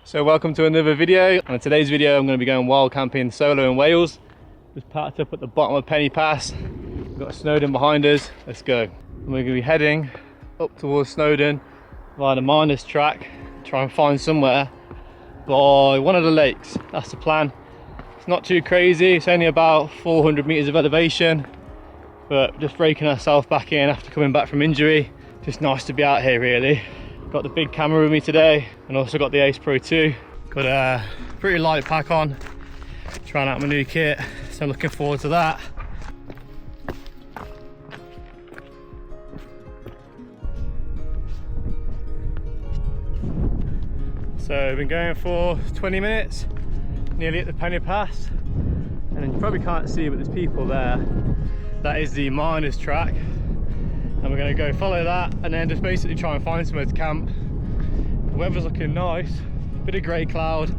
So welcome to another video, and in today's video I'm going to be going wild camping solo in Wales. Just parked up at the bottom of Penny Pass. We've got Snowdon behind us. Let's go. And we're going to be heading up towards Snowdon via the miners track, try and find somewhere by one of the lakes. That's the plan. It's not too crazy, it's only about 400 meters of elevation, but just breaking ourselves back in after coming back from injury. Just nice to be out here really. Got the big camera with me today, and also got the Ace Pro 2. Got a pretty light pack on, trying out my new kit, so I'm looking forward to that. So I've been going for 20 minutes, nearly at the Penny Pass, and you probably can't see, but there's people there. That is the miners track, and we're going to go follow that and then just basically try and find somewhere to camp. The weather's looking nice, bit of grey cloud,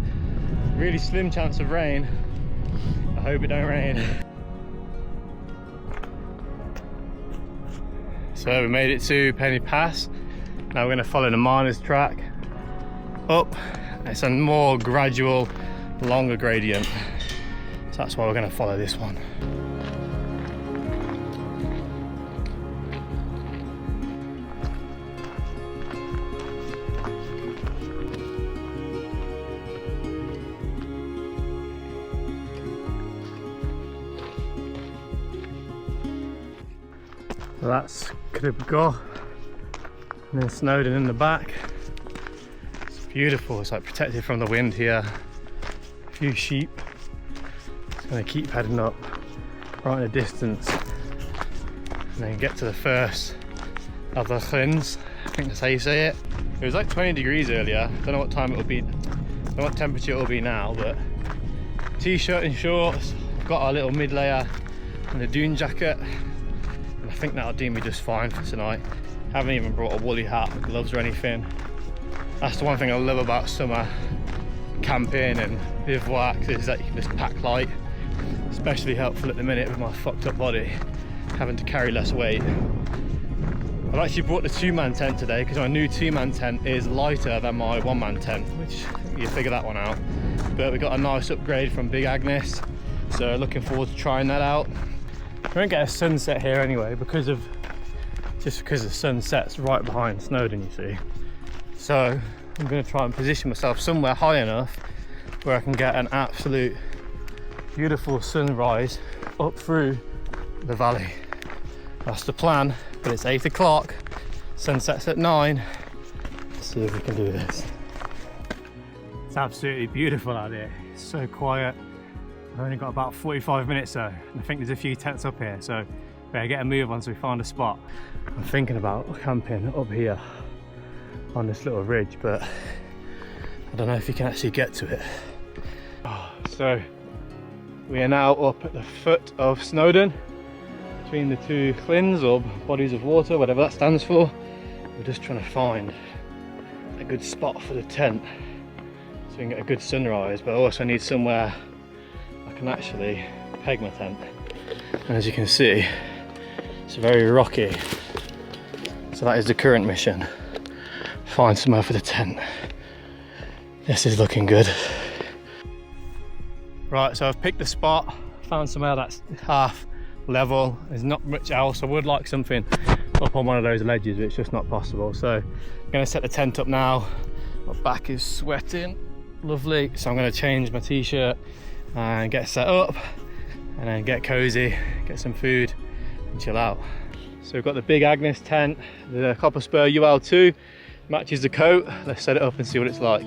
really slim chance of rain. I hope it don't rain. So we made it to Penny Pass. Now we're going to follow the miners track up. It's a more gradual, longer gradient, so that's why we're going to follow this one. So that's Glyderau, and then Snowdon in the back. It's beautiful, it's like protected from the wind here. A few sheep. It's going to keep heading up right in the distance, and then get to the first of the llynns. I think that's how you say it. It was like 20 degrees earlier. Don't know what time it will be, don't know what temperature it will be now, but t-shirt and shorts. Got our little mid layer and a dune jacket. I think that'll do me just fine for tonight. Haven't even brought a woolly hat, gloves or anything. That's the one thing I love about summer camping and bivouacs, is that you can just pack light. Especially helpful at the minute with my fucked up body, having to carry less weight. I've actually brought the 2-man tent today because my new 2-man tent is lighter than my 1-man tent, which you figure that one out. But we got a nice upgrade from Big Agnes, so looking forward to trying that out. We won't get a sunset here anyway because the sun sets right behind Snowdon, you see. So I'm going to try and position myself somewhere high enough where I can get an absolute beautiful sunrise up through the valley. That's the plan, but it's 8 o'clock, sunset's at 9. Let's see if we can do this. It's absolutely beautiful out here, it's so quiet. I've only got about 45 minutes though, and I think there's a few tents up here, so better get a move on so we find a spot. I'm thinking about camping up here on this little ridge, but I don't know if you can actually get to it. So we are now up at the foot of Snowdon, between the two llynns or bodies of water, whatever that stands for. We're just trying to find a good spot for the tent so we can get a good sunrise, but I also need somewhere I can actually peg my tent. And as you can see, it's very rocky, so that is the current mission. Find somewhere for the tent. This is looking good. Right, so I've picked the spot, found somewhere that's half level. There's not much else. I would like something up on one of those ledges, but it's just not possible. So I'm going to set the tent up now. My back is sweating, lovely. So I'm going to change my t-shirt and get set up, and then get cozy, get some food and chill out. So we've got the Big Agnes tent, the Copper Spur UL2, matches the coat. Let's set it up and see what it's like.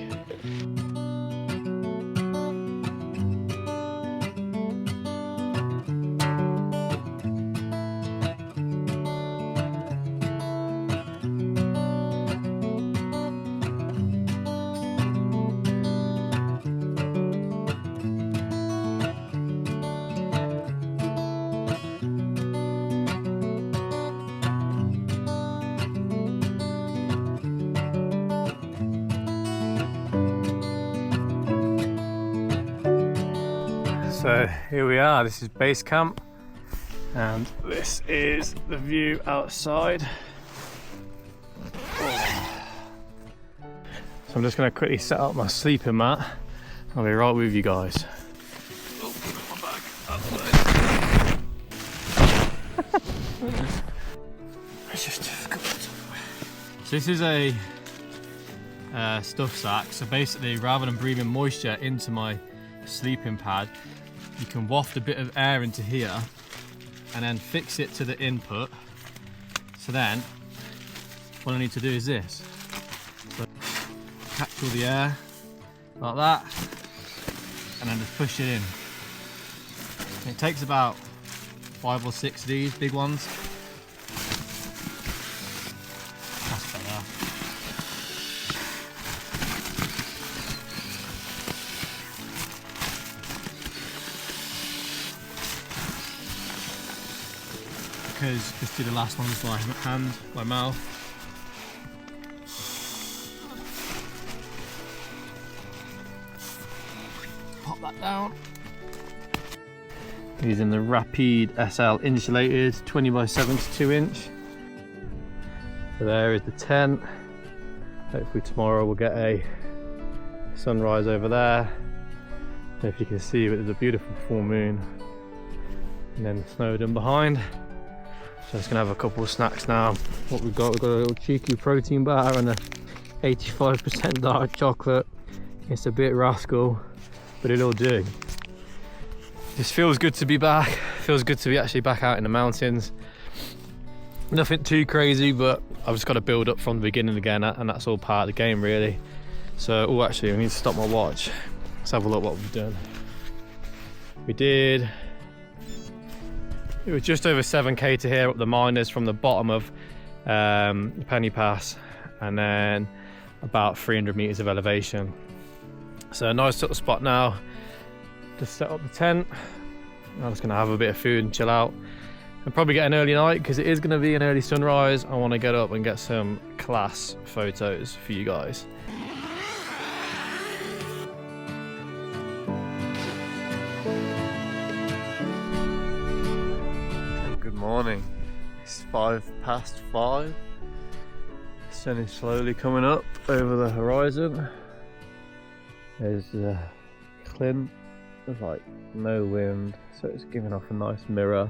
So here we are, this is base camp, and this is the view outside. So I'm just going to quickly set up my sleeping mat. I'll be right with you guys. Oh, my bag outside. It's just difficult. So this is a stuff sack. So basically, rather than breathing moisture into my sleeping pad, you can waft a bit of air into here and then fix it to the input. So then what I need to do is this. So catch all the air like that and then just push it in. It takes about 5 or 6 of these big ones. That's better. Because just do the last ones by hand, by mouth. Pop that down. Using the Rapid SL insulated 20 by 72 inch. So there is the tent. Hopefully tomorrow we'll get a sunrise over there. I don't know if you can see, but there's a beautiful full moon. And then Snowdon behind. So I'm just gonna have a couple of snacks now. What we've got a little cheeky protein bar and a 85% dark chocolate. It's a bit rascal, but it'll do. This feels good to be back. Feels good to be actually back out in the mountains. Nothing too crazy, but I've just got to build up from the beginning again, and that's all part of the game really. So, oh actually, I need to stop my watch. Let's have a look what we've done. It was just over 7k to here up the miners from the bottom of the Penny Pass, and then about 300 meters of elevation. So a nice little spot now. Just set up the tent. I'm just gonna have a bit of food and chill out and probably get an early night because it is gonna be an early sunrise. I want to get up and get some class photos for you guys. Good morning. It's 5:05. The sun is slowly coming up over the horizon. There's the Clint. There's like no wind, so it's giving off a nice mirror.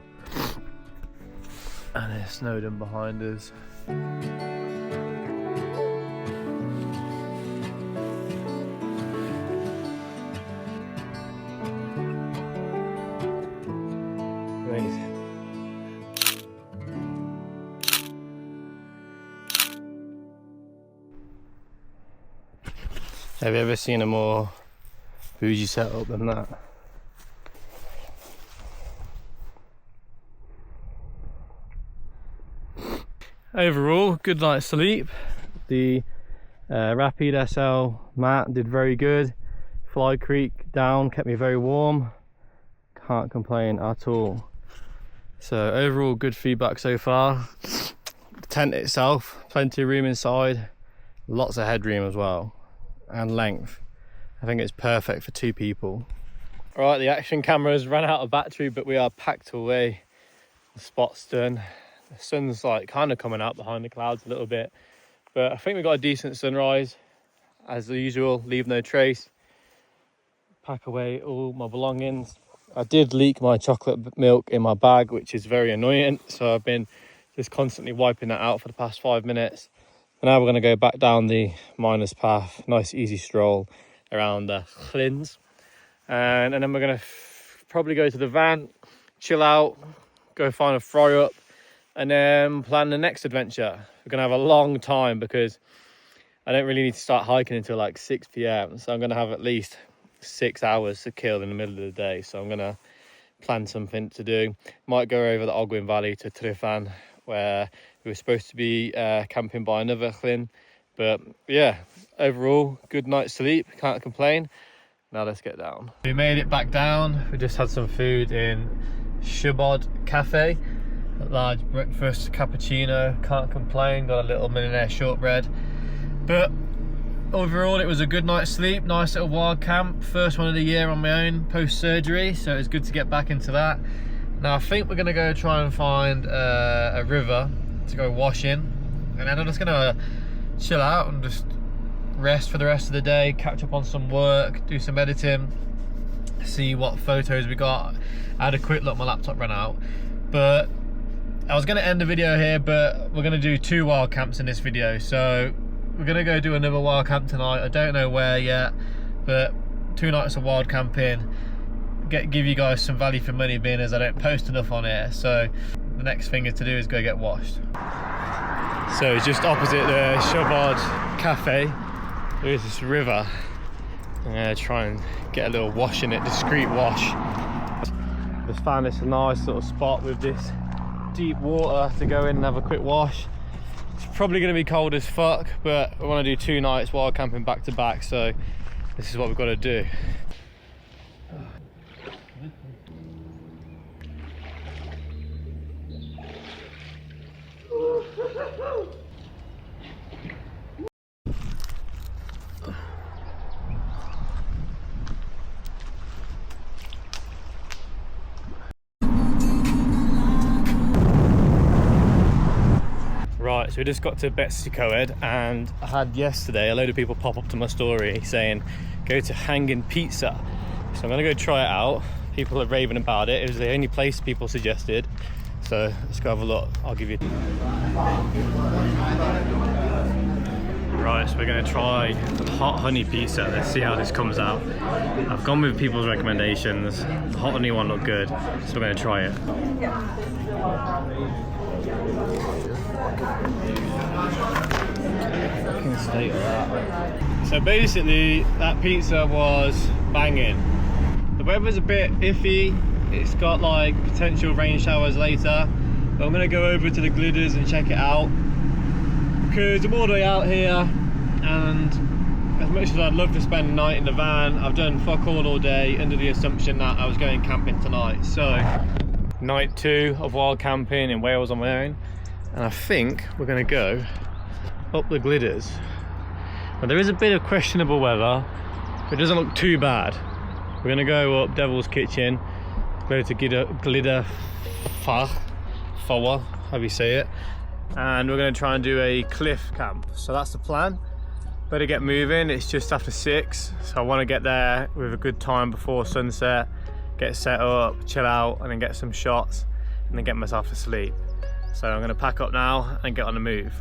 And there's Snowdon behind us. Amazing. Have you ever seen a more bougie setup than that? Overall, good night's sleep. The Rapid SL mat did very good. Fly Creek down kept me very warm. Can't complain at all. So overall, good feedback so far. The tent itself, plenty of room inside, lots of headroom as well, and length. I think it's perfect for 2 people. All right, the action cameras ran out of battery, but we are packed away. The spot's done. The sun's like kind of coming out behind the clouds a little bit, but I think we got a decent sunrise. As usual, leave no trace. Pack away all my belongings. I did leak my chocolate milk in my bag, which is very annoying. So I've been just constantly wiping that out for the past 5 minutes. And now we're going to go back down the miner's path. Nice easy stroll around the Glins. And then we're going to probably go to the van, chill out, go find a fry up, and then plan the next adventure. We're going to have a long time because I don't really need to start hiking until like 6 p.m. So I'm going to have at least 6 hours to kill in the middle of the day. So I'm going to plan something to do. Might go over the Ogwyn Valley to Tryfan, where we were supposed to be camping by another Glyn. But yeah, overall, good night's sleep. Can't complain. Now let's get down. We made it back down. We just had some food in Shubod Cafe. A large breakfast, cappuccino, can't complain. Got a little millionaire shortbread. But overall, it was a good night's sleep. Nice little wild camp. First one of the year on my own post-surgery, so it's good to get back into that. Now I think we're gonna go try and find a river to go wash in, and then I'm just gonna chill out and just rest for the rest of the day, catch up on some work, do some editing, see what photos we got. I had a quick look, my laptop ran out, but I was going to end the video here, but we're going to do 2 wild camps in this video. So we're going to go do another wild camp tonight. I don't know where yet, but 2 nights of wild camping, give you guys some value for money, being as I don't post enough on here. So the next thing to do is go get washed. So just opposite the Shobod Cafe, there is this river. I'm going to try and get a little wash in it, discreet wash. Just found this nice little spot with this deep water to go in and have a quick wash. It's probably going to be cold as fuck, but I want to do 2 nights wild camping back to back, so this is what we've got to do. Right, so we just got to Betsy Coed, and I had yesterday a load of people pop up to my story saying go to Hanging Pizza. So I'm gonna go try it out. People are raving about it. It was the only place people suggested. So let's go have a look. I'll give you. Right, so we're gonna try hot honey pizza. Let's see how this comes out. I've gone with people's recommendations. The hot honey one looked good, so we're gonna try it. Fucking state of that. So basically, that pizza was banging. The weather's a bit iffy. It's got like potential rain showers later, but I'm gonna go over to the Gliders and check it out, because I'm all the way out here, and as much as I'd love to spend the night in the van, I've done fuck all day under the assumption that I was going camping tonight. So night 2 of wild camping in Wales on my own, and I think we're going to go up the Gliders. Now there is a bit of questionable weather, but it doesn't look too bad. We're going to go up Devil's Kitchen, go to Glyderau, however you say it, and we're going to try and do a cliff camp. So that's the plan. Better get moving. It's just after 6, so I want to get there with a good time before sunset, get set up, chill out, and then get some shots, and then get myself to sleep. So I'm going to pack up now and get on the move.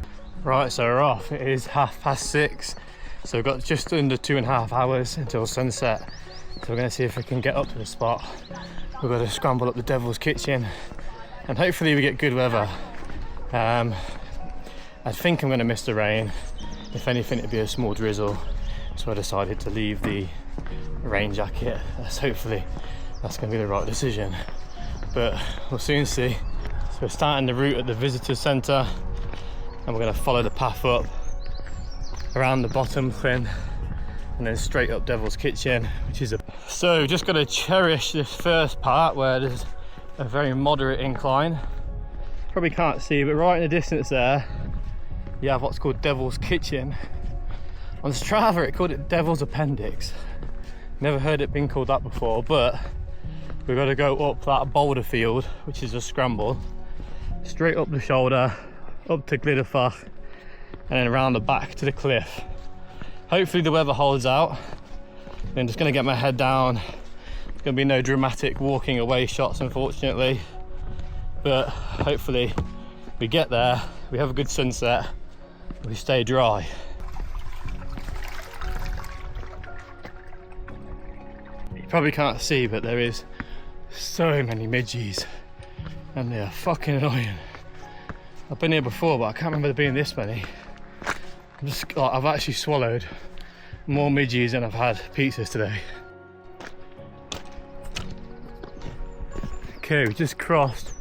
Right, so we're off. It is 6:30, so we've got just under 2.5 hours until sunset. So we're going to see if we can get up to the spot. We've got to scramble up the Devil's Kitchen, and hopefully we get good weather. I think I'm going to miss the rain. If anything, it'd be a small drizzle. So I decided to leave the rain jacket. Hopefully that's going to be the right decision, but we'll soon see. So we're starting the route at the visitor centre, and we're going to follow the path up around the bottom thing and then straight up Devil's Kitchen, which is a... So just got to cherish this first part where there's a very moderate incline. Probably can't see, but right in the distance there you have what's called Devil's Kitchen. On Strava it called it Devil's Appendix. Never heard it being called that before, but we've got to go up that boulder field, which is a scramble, straight up the shoulder, up to Glyderau, and then around the back to the cliff. Hopefully the weather holds out. I'm just going to get my head down. There's going to be no dramatic walking away shots, unfortunately, but hopefully we get there, we have a good sunset, we stay dry. You probably can't see, but there is so many midges, and they are fucking annoying. I've been here before, but I can't remember there being this many. I've actually swallowed more midges than I've had pizzas today. Okay, we just crossed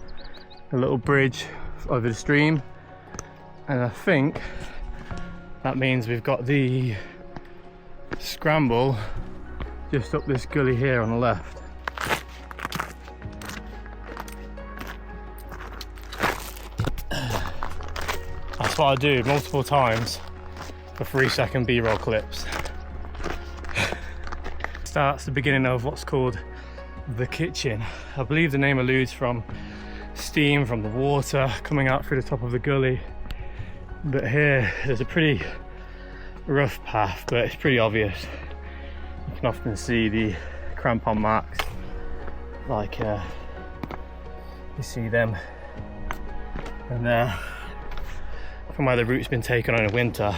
a little bridge over the stream, and I think that means we've got the scramble just up this gully here on the left. That's what I do multiple times for 3-second B-roll clips. Starts the beginning of what's called the kitchen. I believe the name alludes from steam from the water coming out through the top of the gully, but here there's a pretty rough path, but it's pretty obvious. You can often see the crampon marks, like you see them, and from where the route's been taken on in winter,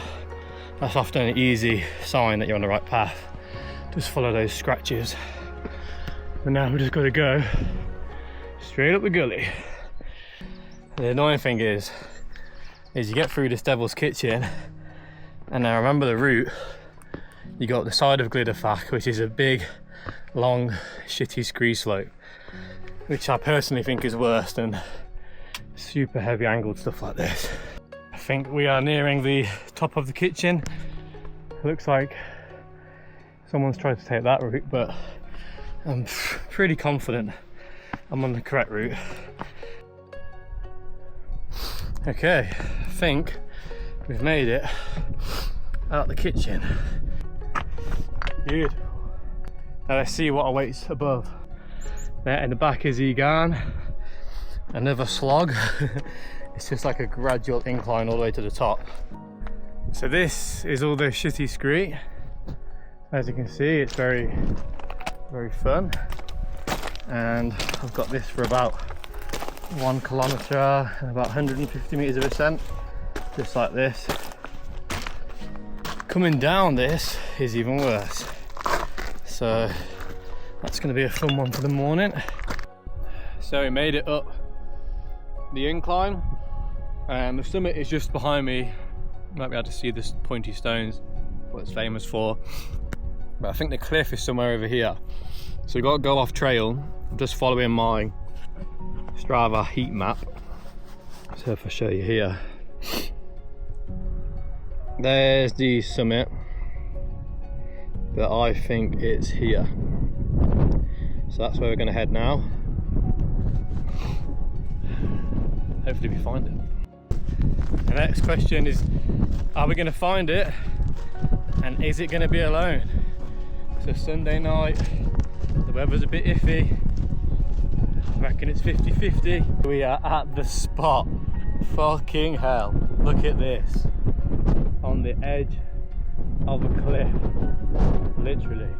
that's often an easy sign that you're on the right path. Just follow those scratches. But now we've just got to go straight up the gully. The annoying thing is you get through this Devil's Kitchen, and I remember the route. You got the side of Glyderau, which is a big, long, shitty scree slope, which I personally think is worse than super heavy angled stuff like this. I think we are nearing the top of the kitchen. It looks like someone's tried to take that route, but I'm pretty confident I'm on the correct route. Okay, I think we've made it out the kitchen. Beautiful. Now let's see what awaits above. There in the back is Egan, another slog. It's just like a gradual incline all the way to the top. So this is all the shitty scree. As you can see, it's very, very fun. And I've got this for about 1 kilometre and about 150 metres of ascent, just like this. Coming down this is even worse. So that's going to be a fun one for the morning. So we made it up the incline, and the summit is just behind me. You might be able to see this pointy stones, what it's famous for. But I think the cliff is somewhere over here. So we've got to go off trail. I'm just following my Strava heat map. So if I show you here, there's the summit, but I think it's here. So that's where we're going to head now. Hopefully we find it. The next question is, are we going to find it, and is it going to be alone? It's a Sunday night, the weather's a bit iffy. I reckon it's 50-50. We are at the spot. Fucking hell, look at this. On the edge of a cliff, literally.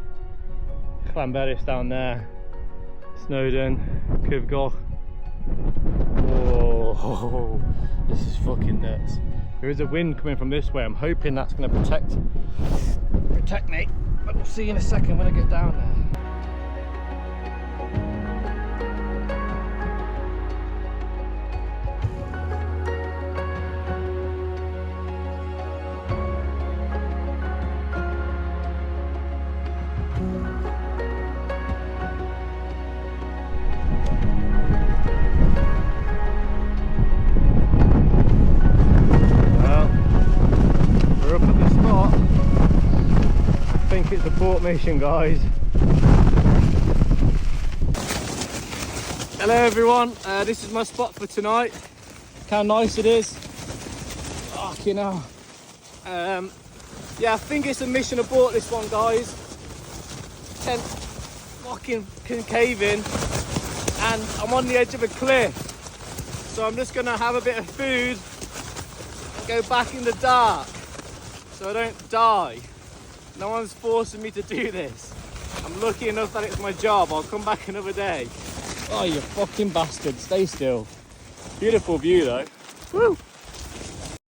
Llanberis down there, Snowdon, Cyfgoch. Whoa, this is fucking nuts. There is a wind coming from this way. I'm hoping that's going to protect me, but we'll see in a second when I get down there. It's a port mission, guys. Hello everyone, this is my spot for tonight. Look how nice it is. Fucking hell. Yeah, I think it's a mission abort, this one, guys. Tent fucking caving, and I'm on the edge of a cliff, so I'm just gonna have a bit of food and go back in the dark so I don't die. No one's forcing me to do this. I'm lucky enough that it's my job. I'll come back another day. Oh, you fucking bastard. Stay still. Beautiful view though. Woo!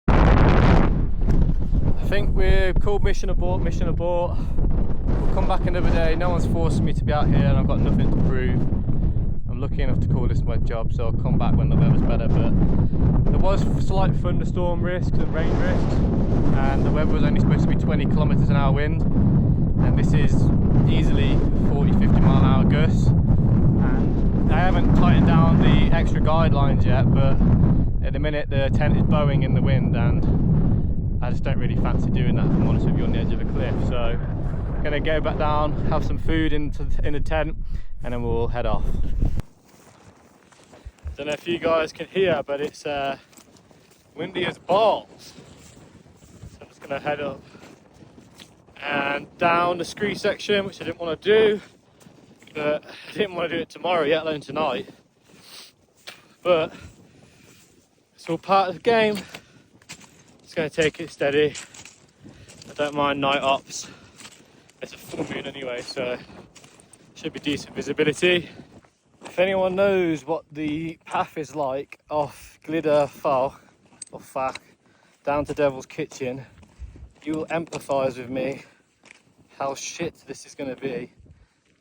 I think we're called mission abort, mission abort. We'll come back another day. No one's forcing me to be out here, and I've got nothing to prove. I'm lucky enough to call this my job, so I'll come back when the weather's better. But there was slight thunderstorm risks and rain risks, and the weather was only supposed to be 20 kilometers an hour wind, and this is easily 40-50 mile an hour gusts. And I haven't tightened down the extra guidelines yet, but at the minute the tent is bowing in the wind, and I just don't really fancy doing that, if I'm honest with you, on the edge of a cliff. So I'm gonna go back down, have some food in the tent, and then we'll head off. Don't know if you guys can hear, but it's windy as balls. So I'm just gonna head up and down the scree section, which I didn't want to do, but I didn't want to do it tomorrow, yet alone tonight. But it's all part of the game. Just gonna take it steady I don't mind night ops. It's a full moon anyway, so should be decent visibility. If anyone knows what the path is like off Glyderau or Fach down to Devil's Kitchen, you will empathise with me how shit this is going to be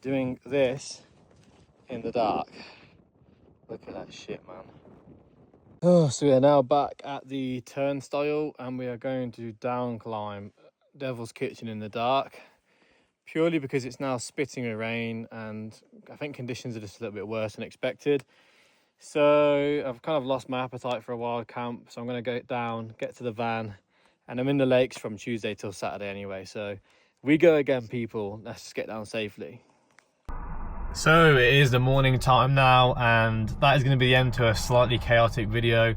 doing this in the dark. Look at that shit, man. Oh, so we are now back at the turnstile and we are going to down climb Devil's Kitchen in the dark, purely because it's now spitting with rain and I think conditions are just a little bit worse than expected. So I've kind of lost my appetite for a wild camp, so I'm going to go down, get to the van, and I'm in the lakes from Tuesday till Saturday anyway. So we go again, people. Let's just get down safely. So it is the morning time now, and that is going to be the end to a slightly chaotic video.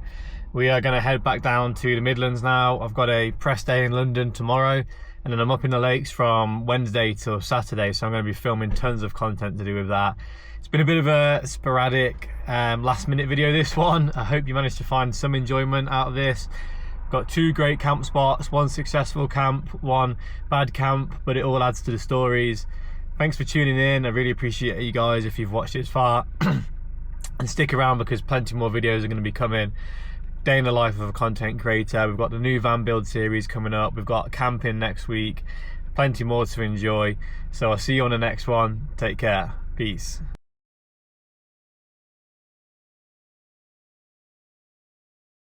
We are going to head back down to the Midlands now. I've got a press day in London tomorrow, and then I'm up in the lakes from Wednesday till Saturday, so I'm going to be filming tons of content to do with that. It's been a bit of a sporadic last minute video, this one. I hope you managed to find some enjoyment out of this. Got 2 great camp spots, 1 successful camp, 1 bad camp, but it all adds to the stories. Thanks for tuning in. I really appreciate you guys if you've watched this far. And stick around because plenty more videos are going to be coming. Day in the life of a content creator. We've got the new van build series coming up. We've got camping next week. Plenty more to enjoy. So I'll see you on the next one. Take care. Peace.